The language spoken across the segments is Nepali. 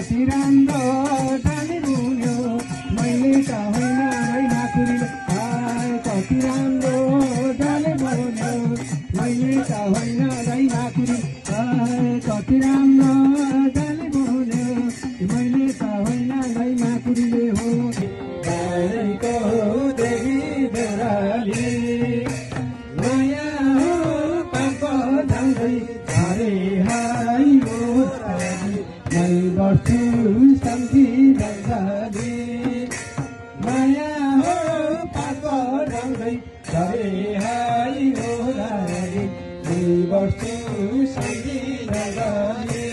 कति राम्रो डाली बुन्यो मैले त होइन रैना कुरीले कति राम्रो डाली बुन्यो मैले त होइन रैना कुरी कति राम्रो डाली बुन्यो मैले त होइन रैना कुरीले हो गाईको देवी बेराली माया हो पापा जाँदै हरे हाई हो मै बस्छु सम्झी बङ्गाली माया हो पापा जाँदै हरे हाई हो मै बस्छु सम्झी बङ्गाली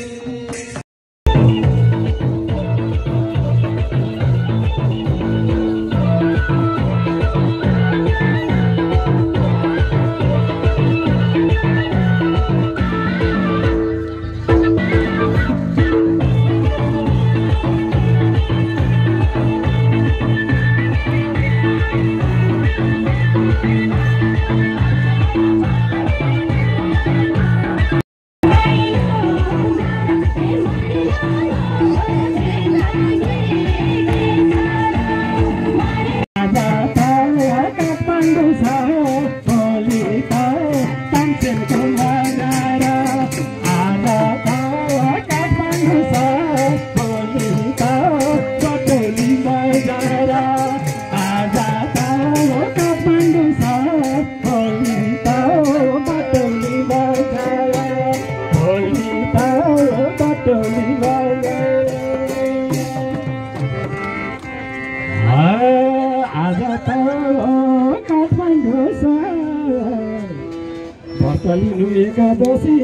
एकादशी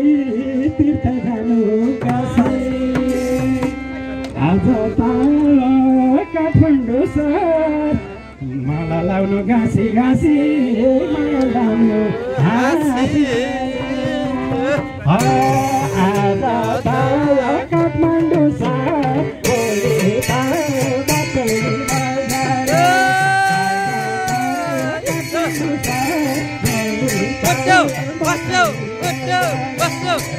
तीर्थ जानु काशी आज त काठमाडौँ सहर माला लाउनु घाँसी घाँसी माला लाउनु घाँसी आज त काठमाडौँ सहर भोलि त बाटोली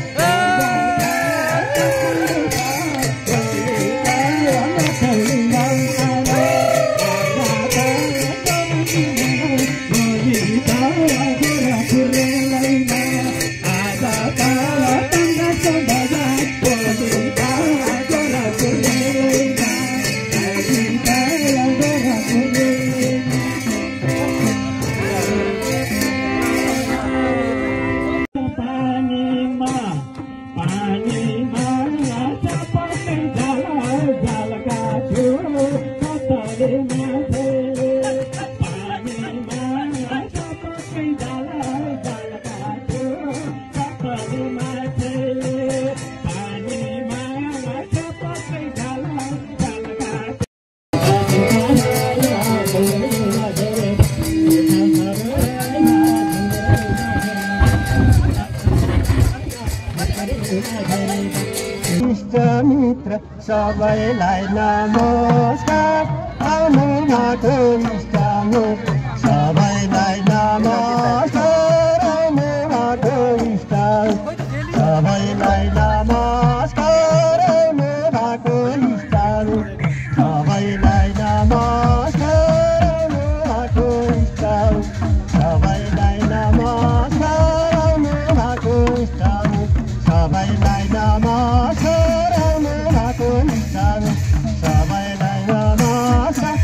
इष्टमित्र सबैलाई नमस्कार आउनु माटो इष्टमित्र सबैलाई नमस्कार आउनु माटो इष्ट सबैलाई नमस्कार आउनु माटो इष्ट सबैलाई नमस्कार आउनु माटो इष्ट सबैलाई नमस्कार आउनु माटो इष्ट सबैलाई नमस्कार आउनु माटो इष्ट सबैलाई नमस्कार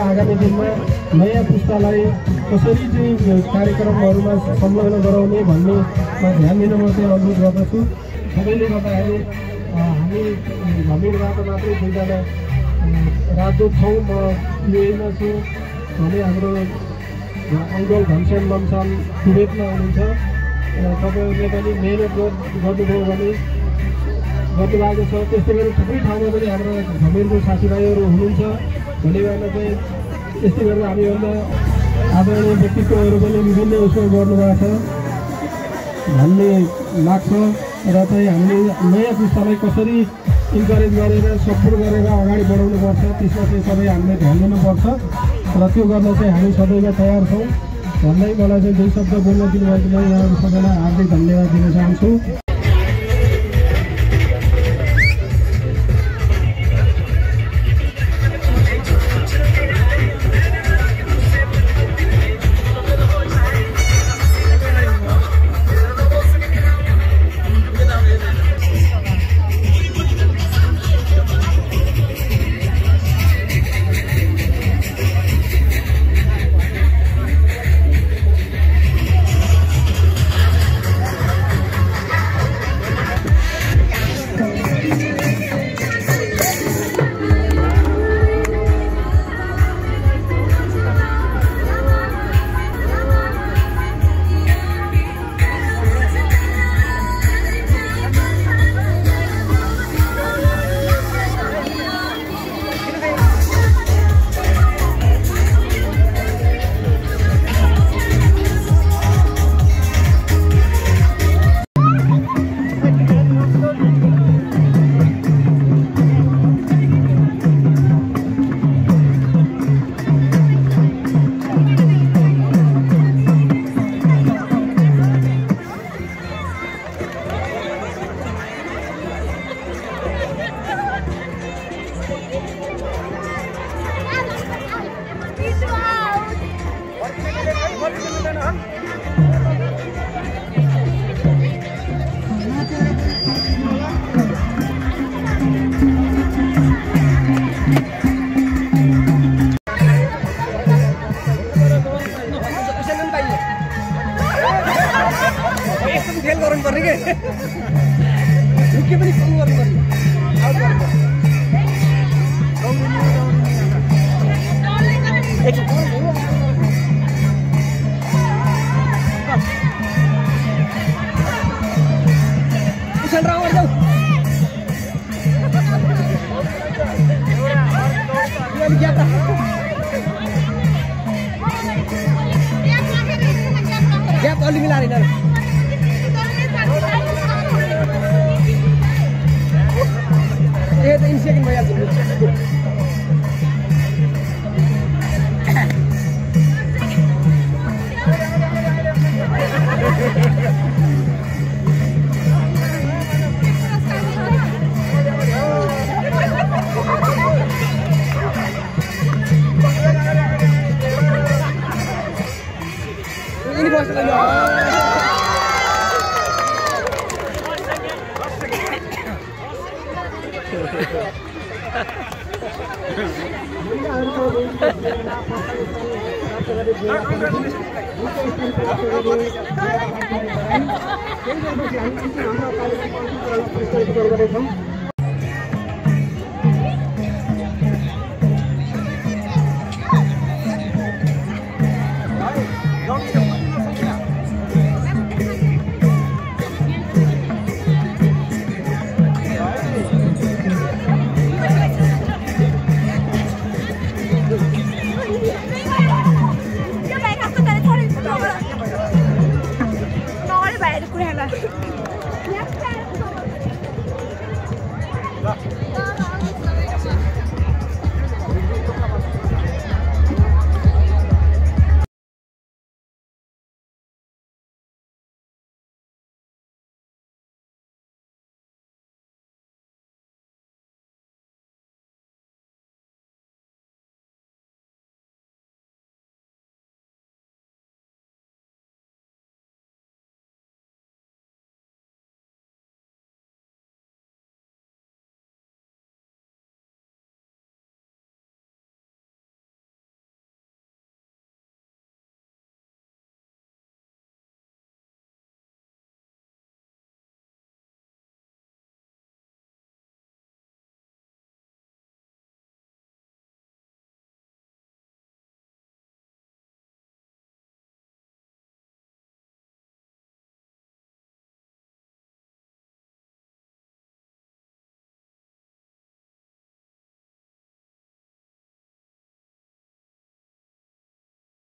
आगामी दिनमा नयाँ पुस्तालाई कसरी चाहिँ कार्यक्रमहरूमा संलग्न गराउने भन्नेमा ध्यान दिन म चाहिँ अनुरोध गर्दछु। सबैले गर्दाखेरि हामी भ्रमणबाट मात्रै दुईजना राजदूत छौँ। म युएमा छु भने हाम्रो अङ्कल घनश्याम लम्साल कुवेतमा हुनुहुन्छ। तपाईँहरूले पनि मेहनत गर्नुभयो भने गर्नुभएको छ। त्यस्तै गरी थुप्रै ठाउँमा पनि हाम्रो भ्रमणको साथीभाइहरू हुनुहुन्छ। भन्ने बेला चाहिँ यस्तै गरेर हामीभन्दा आदरणीय व्यक्तित्वहरू पनि विभिन्न उसमा गर्नुभएको छ। भन्ने लाग्छ र चाहिँ हामीले नयाँ पुस्तालाई कसरी इन्करेज गरेर सपोर्ट गरेर अगाडि बढाउनुपर्छ त्यसमा चाहिँ सबै हामीले ध्यान दिनुपर्छ र त्यो गर्न चाहिँ हामी सदैव तयार छौँ भन्दै मलाई चाहिँ 2 शब्द बोल्न दिनुभएकोमा यहाँहरू सबैलाई हार्दिक धन्यवाद दिन चाहन्छु।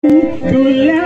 Tulla